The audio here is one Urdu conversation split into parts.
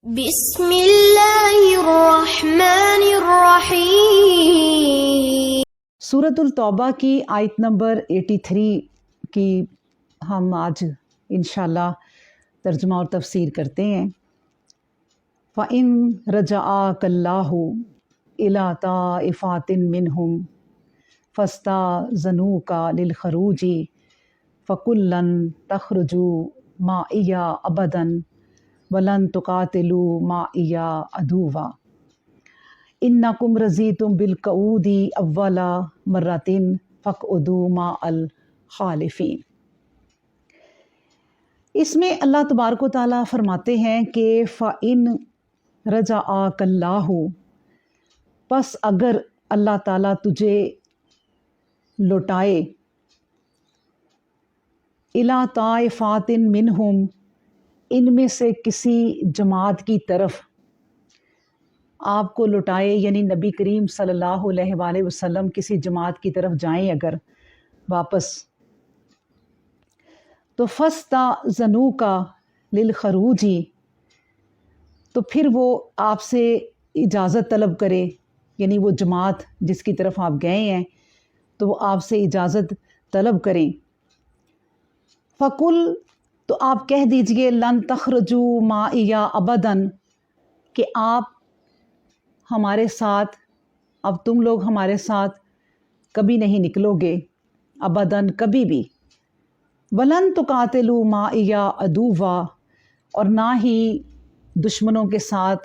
بسم اللہ الرحمن الرحیم۔ سورۃ التوبہ کی آیت نمبر 83 کی ہم آج انشاءاللہ ترجمہ اور تفسیر کرتے ہیں۔ فَإِن رَجَعَاكَ اللَّهُ إِلَىٰ طَائِفَةٍ مِّنْهُمْ فَاسْتَأْذَنُوكَ لِلْخُرُوجِ فَقُل لَّن تَخْرُجُوا مَعِيَ أَبَدًا وَلَن تُقَاتِلُوا مَعِيَ عَدُوًّا إِنَّكُمْ رَضِيتُم بِالْقُعُودِ أَوَّلَ مَرَّةٍ فَاقْعُدُوا مَعَ الْخَالِفِينَ۔ اس میں اللہ تبارک و تعالیٰ فرماتے ہیں کہ فَإِن رَجَعَاكَ اللَّهُ، پس اگر اللہ تعالیٰ تجھے لوٹائے، إِلَىٰ طَائِفَةٍ مِّنْهُمْ، ان میں سے کسی جماعت کی طرف آپ کو لوٹائے، یعنی نبی کریم صلی اللہ علیہ وآلہ وسلم کسی جماعت کی طرف جائیں اگر واپس، تو فَاسْتَأْذَنُوكَ لِلْخُرُوجِ، تو پھر وہ آپ سے اجازت طلب کرے، یعنی وہ جماعت جس کی طرف آپ گئے ہیں تو وہ آپ سے اجازت طلب کریں۔ فَقُل، تو آپ کہہ دیجئے، لن تخرجوا معی ابداً، کہ آپ ہمارے ساتھ، اب تم لوگ ہمارے ساتھ کبھی نہیں نکلو گے، ابداً کبھی بھی، ولن تقاتلوا معی عدوا، اور نہ ہی دشمنوں کے ساتھ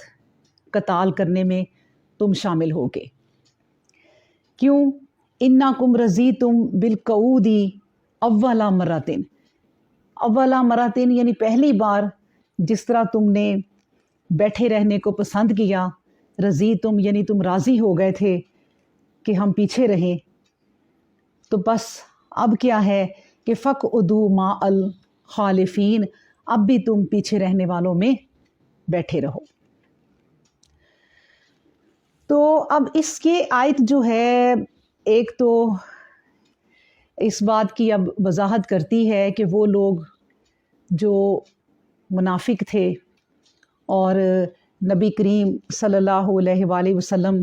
قتال کرنے میں تم شامل ہوگے۔ کیوں؟ انکم رضیتم بالقعود اول مرۃ، اولا مراتن یعنی پہلی بار جس طرح تم نے بیٹھے رہنے کو پسند کیا، رضی تم یعنی تم راضی ہو گئے تھے کہ ہم پیچھے رہیں، تو بس اب کیا ہے کہ فَاقْعُدُوا مَعَ الْخَالِفِينَ، اب بھی تم پیچھے رہنے والوں میں بیٹھے رہو۔ تو اب اس کے آیت جو ہے ایک تو اس بات کی اب وضاحت کرتی ہے کہ وہ لوگ جو منافق تھے اور نبی کریم صلی اللہ علیہ وآلہ وسلم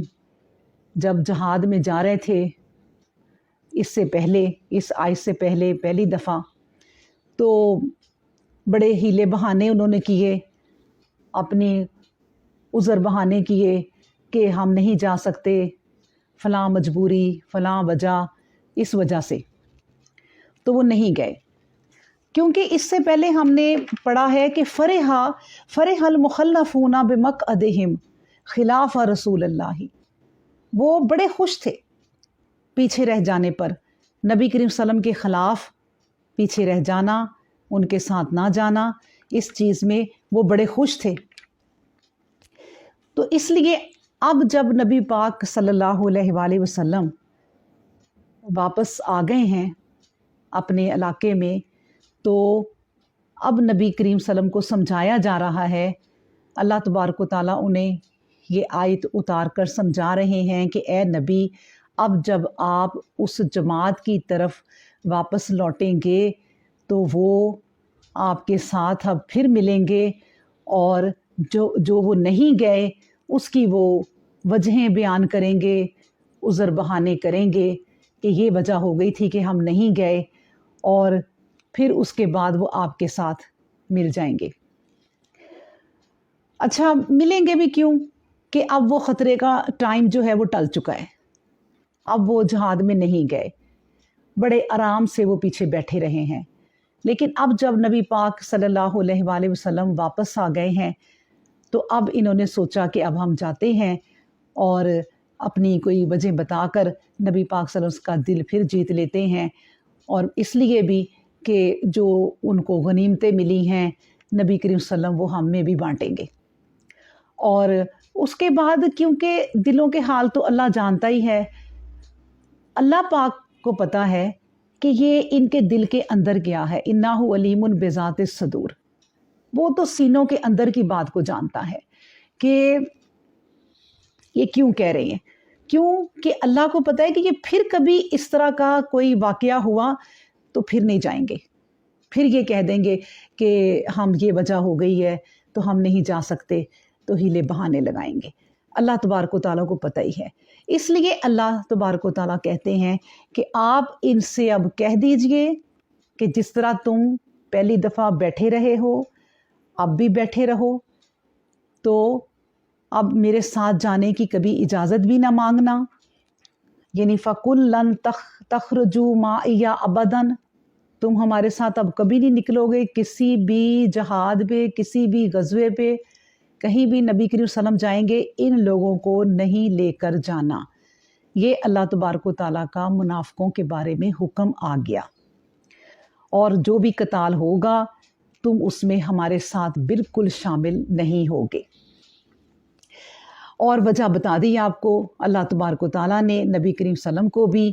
جب جہاد میں جا رہے تھے، اس سے پہلے، اس آیت سے پہلے پہلی دفعہ، تو بڑے ہیلے بہانے انہوں نے کیے، اپنی عذر بہانے کیے کہ ہم نہیں جا سکتے، فلاں مجبوری، فلاں وجہ، اس وجہ سے تو وہ نہیں گئے۔ کیونکہ اس سے پہلے ہم نے پڑھا ہے کہ فرح المخلفون بمقعدہم خلاف رسول اللہ، وہ بڑے خوش تھے پیچھے رہ جانے پر، نبی کریم صلی اللہ علیہ وسلم کے خلاف پیچھے رہ جانا، ان کے ساتھ نہ جانا، اس چیز میں وہ بڑے خوش تھے۔ تو اس لیے اب جب نبی پاک صلی اللہ علیہ وآلہ وسلم واپس آ گئے ہیں اپنے علاقے میں، تو اب نبی کریم صلی اللہ علیہ وسلم کو سمجھایا جا رہا ہے، اللہ تبارک و تعالیٰ انہیں یہ آیت اتار کر سمجھا رہے ہیں کہ اے نبی، اب جب آپ اس جماعت کی طرف واپس لوٹیں گے تو وہ آپ کے ساتھ اب پھر ملیں گے، اور جو وہ نہیں گئے اس کی وہ وجہیں بیان کریں گے، عذر بہانے کریں گے کہ یہ وجہ ہو گئی تھی کہ ہم نہیں گئے، اور پھر اس کے بعد وہ آپ کے ساتھ مل جائیں گے۔ اچھا، ملیں گے بھی کیوں؟ کہ اب وہ خطرے کا ٹائم جو ہے وہ ٹل چکا ہے، اب وہ جہاد میں نہیں گئے، بڑے آرام سے وہ پیچھے بیٹھے رہے ہیں۔ لیکن اب جب نبی پاک صلی اللہ علیہ وآلہ وسلم واپس آ گئے ہیں تو اب انہوں نے سوچا کہ اب ہم جاتے ہیں اور اپنی کوئی وجہ بتا کر نبی پاک صلی اللہ علیہ وسلم کا دل پھر جیت لیتے ہیں، اور اس لیے بھی کہ جو ان کو غنیمتیں ملی ہیں نبی کریم صلی اللہ علیہ وسلم وہ ہم میں بھی بانٹیں گے۔ اور اس کے بعد کیونکہ دلوں کے حال تو اللہ جانتا ہی ہے، اللہ پاک کو پتہ ہے کہ یہ ان کے دل کے اندر کیا ہے، انہ علیم بذات الصدور، وہ تو سینوں کے اندر کی بات کو جانتا ہے کہ یہ کیوں کہہ رہے ہیں۔ کیوں کہ اللہ کو پتہ ہے کہ یہ پھر کبھی اس طرح کا کوئی واقعہ ہوا تو پھر نہیں جائیں گے، پھر یہ کہہ دیں گے کہ ہم یہ وجہ ہو گئی ہے تو ہم نہیں جا سکتے، تو ہیلے بہانے لگائیں گے۔ اللہ تبارک و تعالیٰ کو پتہ ہی ہے، اس لیے اللہ تبارک و تعالیٰ کہتے ہیں کہ آپ ان سے اب کہہ دیجئے کہ جس طرح تم پہلی دفعہ بیٹھے رہے ہو اب بھی بیٹھے رہو، تو اب میرے ساتھ جانے کی کبھی اجازت بھی نہ مانگنا، یعنی فَقُلْ لَن تَخْرُجُوا مَعِيَ أَبَدًا، تم ہمارے ساتھ اب کبھی نہیں نکلو گے کسی بھی جہاد پہ، کسی بھی غزوے پہ، کہیں بھی نبی کریم صلی اللہ علیہ وسلم جائیں گے ان لوگوں کو نہیں لے کر جانا۔ یہ اللہ تبارک و تعالیٰ کا منافقوں کے بارے میں حکم آ گیا، اور جو بھی قتال ہوگا تم اس میں ہمارے ساتھ بالکل شامل نہیں ہوگے۔ اور وجہ بتا دی آپ کو اللہ تبارک و تعالیٰ نے نبی کریم صلی اللہ علیہ وسلم کو بھی،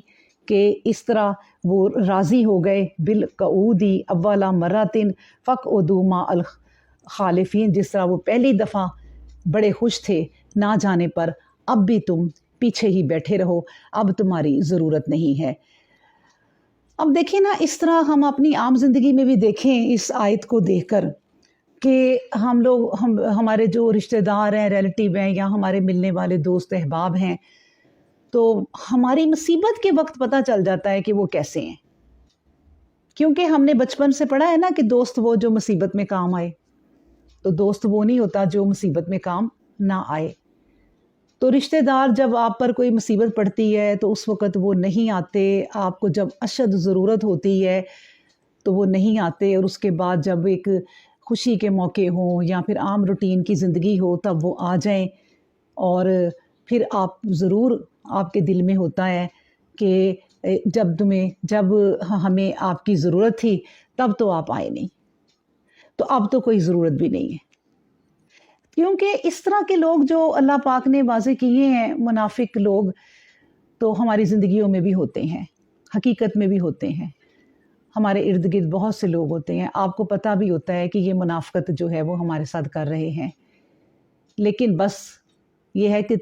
کہ اس طرح وہ راضی ہو گئے بالقعودی اول مرتن فاقعدوا مع الخالفین، جس طرح وہ پہلی دفعہ بڑے خوش تھے نہ جانے پر، اب بھی تم پیچھے ہی بیٹھے رہو، اب تمہاری ضرورت نہیں ہے۔ اب دیکھیں نا، اس طرح ہم اپنی عام زندگی میں بھی دیکھیں اس آیت کو دیکھ کر کہ ہمارے جو رشتہ دار ہیں، ریلیٹیو ہیں، یا ہمارے ملنے والے دوست احباب ہیں، تو ہماری مصیبت کے وقت پتہ چل جاتا ہے کہ وہ کیسے ہیں، کیونکہ ہم نے بچپن سے پڑھا ہے نا کہ دوست وہ جو مصیبت میں کام آئے، تو دوست وہ نہیں ہوتا جو مصیبت میں کام نہ آئے۔ تو رشتہ دار جب آپ پر کوئی مصیبت پڑتی ہے تو اس وقت وہ نہیں آتے، آپ کو جب اشد ضرورت ہوتی ہے تو وہ نہیں آتے، اور اس کے بعد جب ایک خوشی کے موقع ہوں یا پھر عام روٹین کی زندگی ہو تب وہ آ جائیں، اور پھر آپ کے دل میں ہوتا ہے کہ جب ہمیں آپ کی ضرورت تھی تب تو آپ آئے نہیں، تو اب تو کوئی ضرورت بھی نہیں ہے۔ کیونکہ اس طرح کے لوگ جو اللہ پاک نے واضح کیے ہیں، منافق لوگ، تو ہماری زندگیوں میں بھی ہوتے ہیں، حقیقت میں بھی ہوتے ہیں، ہمارے ارد گرد بہت سے لوگ ہوتے ہیں، آپ کو پتہ بھی ہوتا ہے کہ یہ منافقت جو ہے وہ ہمارے ساتھ کر رہے ہیں، لیکن بس یہ ہے کہ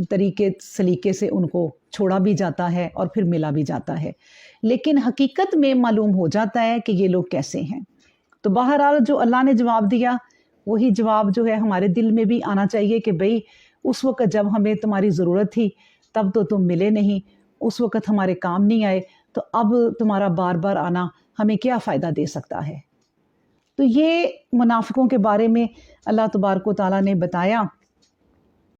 طریقے سلیقے سے ان کو چھوڑا بھی جاتا ہے اور پھر ملا بھی جاتا ہے، لیکن حقیقت میں معلوم ہو جاتا ہے کہ یہ لوگ کیسے ہیں۔ تو بہرحال جو اللہ نے جواب دیا وہی جواب جو ہے ہمارے دل میں بھی آنا چاہیے کہ بھئی اس وقت جب ہمیں تمہاری ضرورت تھی تب تو تم ملے نہیں، اس وقت ہمارے کام نہیں آئے، تو اب تمہارا بار بار آنا ہمیں کیا فائدہ دے سکتا ہے۔ تو یہ منافقوں کے بارے میں اللہ تبارک و تعالیٰ نے بتایا